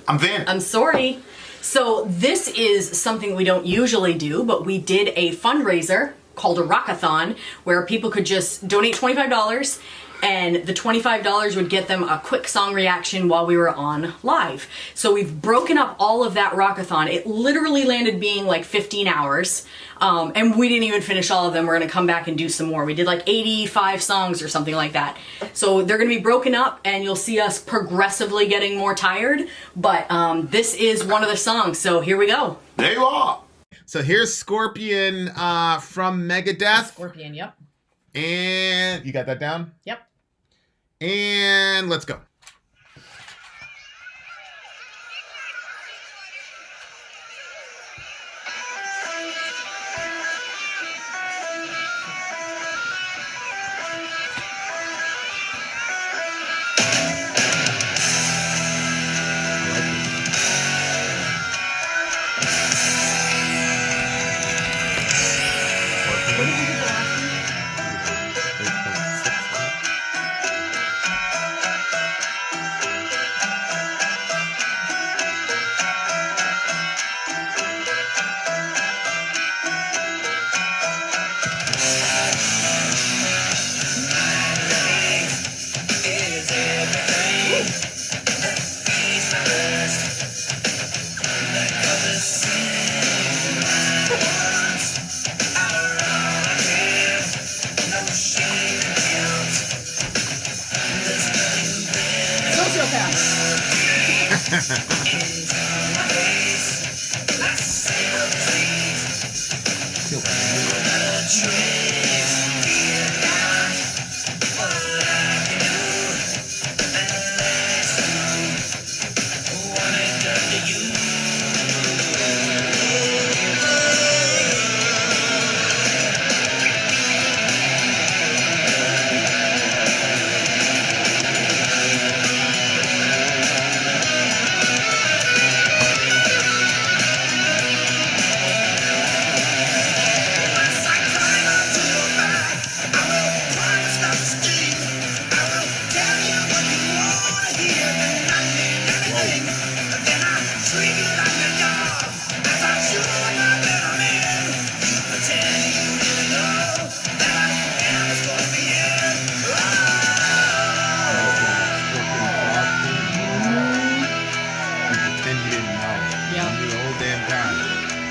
I'm Vin. I'm Sori. So this is something we don't usually do, but we did a fundraiser called a Rockathon where people could just donate $25 and the $25 would get them a quick song reaction while we were on live. So we've broken up all of that Rockathon. It literally landed being like 15 hours. And we didn't even finish all of them. We're gonna come back and do some more. We did like 85 songs or something like that. So they're gonna be broken up and you'll see us progressively getting more tired. But this is one of the songs, so here we go. There you are. So here's Scorpion from Megadeth. Scorpion, yep. And you got that down? Yep. And let's go.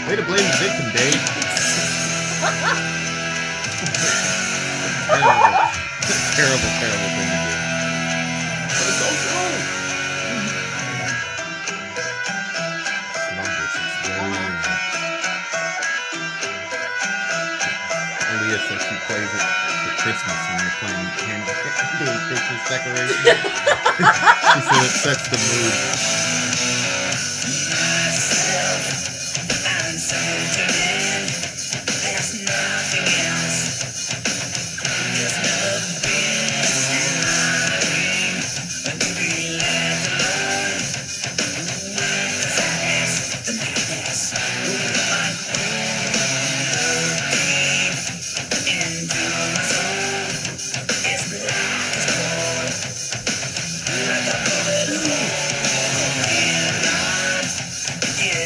Way to blame the victim, Dave. Terrible, terrible thing to do. But it's all good. Aaliyah says she plays it for Christmas when they're playing doing Christmas decorations. She said it sets the mood. Yeah.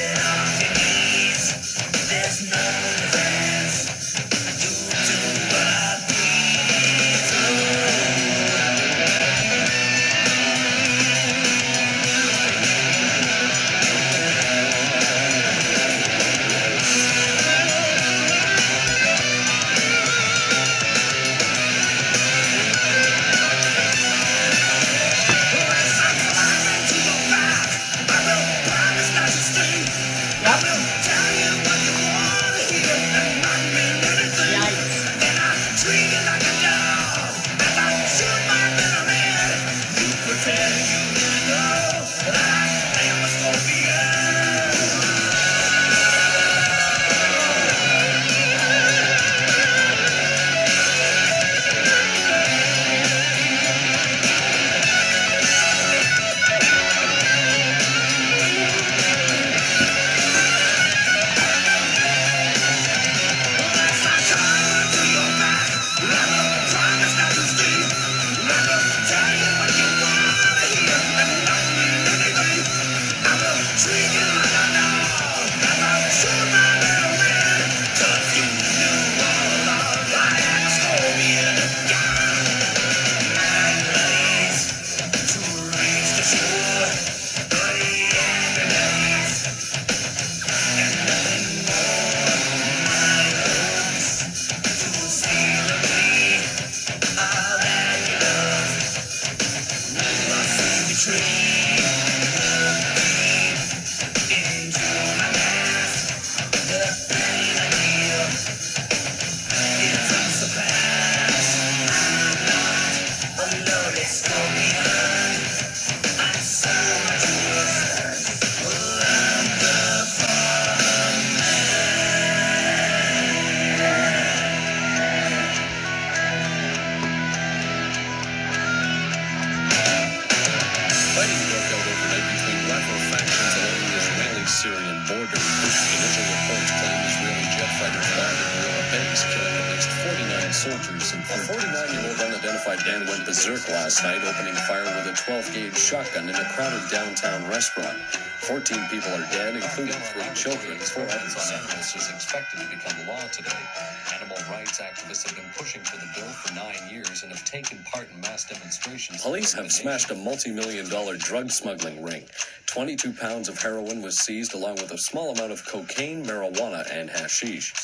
Syrian border. Initial reports claim Israeli jet fighters bombed a guerrilla base, killing at least 49 soldiers. And a 49-year-old unidentified man went berserk last night, opening fire with a 12-gauge shotgun in a crowded downtown restaurant. 14 people are dead, including 3 children. 4 others on evidence is expected to become law today. Animal rights activists have been pushing for the bill for 9 years and have taken part in mass demonstrations. Police have smashed a multi-million-dollar drug smuggling ring. 22 pounds of heroin was seized, along with a small amount of cocaine, marijuana, and hashish.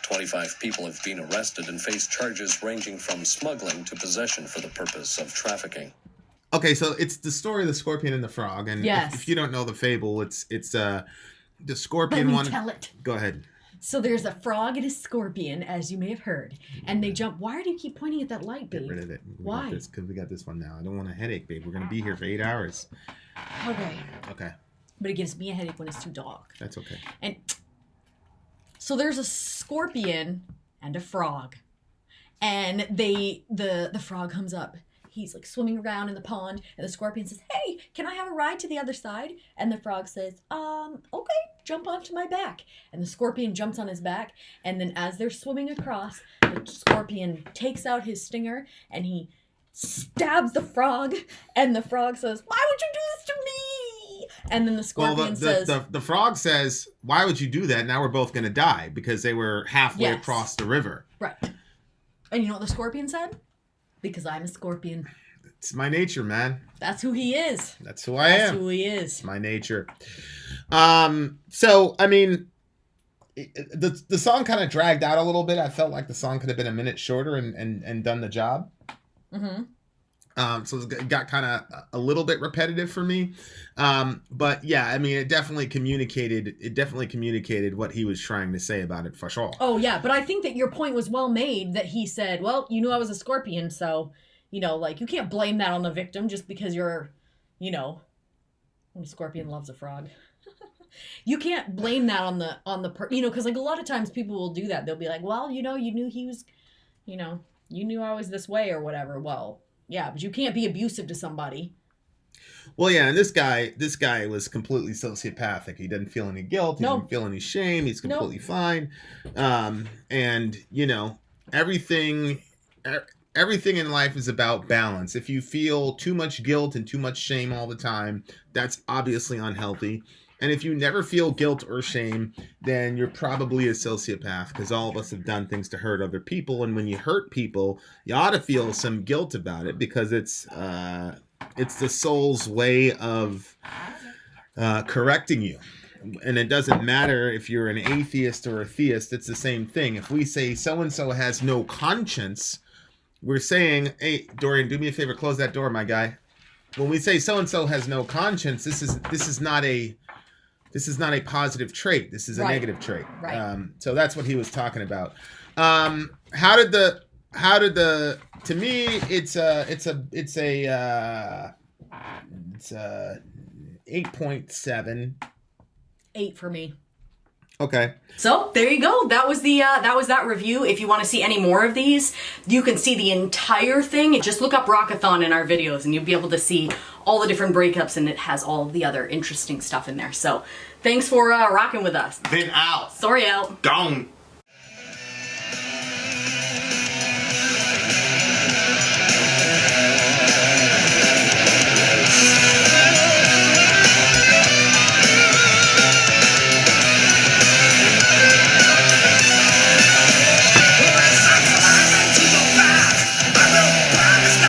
25 people have been arrested and face charges ranging from smuggling to possession for the purpose of trafficking. Okay, so it's the story of the Scorpion and the Frog, and Yes. if you don't know the fable, it's the Scorpion Let me one. tell it. Go ahead. So there's a frog and a scorpion, as you may have heard, and they jump. Why do you keep pointing at that light, babe? Get rid of it. Why? Because we got this one now. I don't want a headache, babe. We're gonna be here for 8 hours. Okay. Okay, But it gives me a headache when it's too dark. that's okay. And so there's a scorpion and a frog, and the frog comes up. He's like swimming around in the pond, and the scorpion says, "Hey, can I have a ride to the other side?" And the frog says, "Okay, jump onto my back." And the scorpion jumps on his back, and then as they're swimming across, the scorpion takes out his stinger and he stabs the frog, and the frog says, "Why would you do this to me?" And then the scorpion says, the frog says, "Why would you do that? Now we're both gonna die," because they were halfway Yes. across the river. Right. And you know what the scorpion said? Because I'm a scorpion. It's my nature, man. That's who he is. That's who I That's am. who he is. It's my nature. So I mean, the song kind of dragged out a little bit. I felt like the song could have been a minute shorter and done the job. Mm-hmm. So it got kind of a little bit repetitive for me. But yeah, I mean, it definitely communicated what he was trying to say about it for sure. Oh, yeah. But I think that your point was well made that he said, well, you knew I was a scorpion, so, you know, like, you can't blame that on the victim just because you're, you know, a scorpion loves a frog. You can't blame that on the you know, because, like, a lot of times people will do that. They'll be like, well, you know, you knew he was, you know, you knew I was this way or whatever. Well, yeah, but you can't be abusive to somebody. Well, yeah, and this guy was completely sociopathic. He doesn't feel any guilt. He Nope. doesn't feel any shame. He's completely Nope. fine. And you know, everything in life is about balance. If you feel too much guilt and too much shame all the time, that's obviously unhealthy. And if you never feel guilt or shame, then you're probably a sociopath, because all of us have done things to hurt other people. And when you hurt people, you ought to feel some guilt about it, because it's the soul's way of correcting you. And it doesn't matter if you're an atheist or a theist, it's the same thing. If we say so-and-so has no conscience, we're saying, hey, Dorian, do me a favor, close that door, my guy. When we say so-and-so has no conscience, this is not a positive trait. This is a Right. negative trait. Right. So that's what he was talking about. How did the to me it's a 8.7. 8 for me. Okay. So there you go. That was that review. If you want to see any more of these, you can see the entire thing. Just look up Rockathon in our videos and you'll be able to see all the different breakups, and it has all the other interesting stuff in there. So thanks for rocking with us. Vin out. Sorry out. Gone.